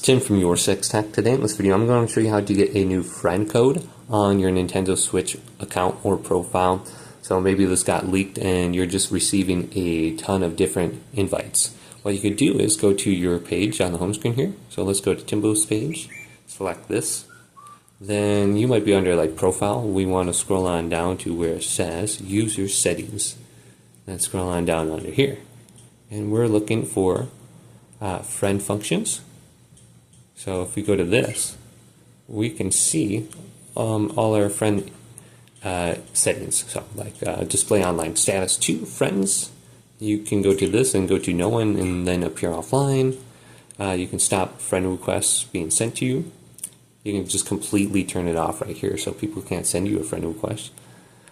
Tim from YourSixTech. Today in this video I'm going to show you how to get a new friend code on your Nintendo Switch account or profile. So maybe this got leaked and you're just receiving a ton of different invites. What you could do is go to your page on the home screen here. So let's go to Timbo's page, select this. Then you might be under like profile. We want to scroll on down to where it says user settings. Then scroll on down under here. And we're looking for friend functions. So if we go to this, we can see all our friend settings. So like display online status to friends. You can go to this and go to no one and then appear offline. You can stop friend requests being sent to you. You can just completely turn it off right here so people can't send you a friend request.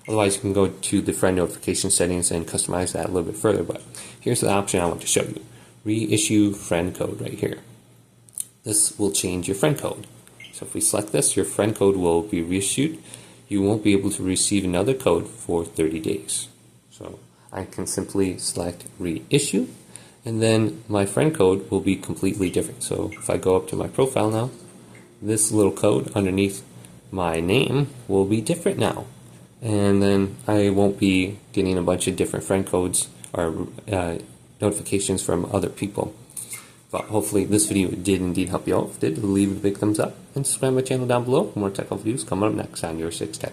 Otherwise, you can go to the friend notification settings and customize that a little bit further. But here's the option I want to show you. Reissue friend code right here. This will change your friend code. So if we select this, your friend code will be reissued. You won't be able to receive another code for 30 days. So I can simply select reissue, and then my friend code will be completely different. So if I go up to my profile now, this little code underneath my name will be different now. And then I won't be getting a bunch of different friend codes or notifications from other people. But hopefully this video did indeed help you out. If it did, leave a big thumbs up and subscribe to my channel down below for more technical videos coming up next on YourSixTech.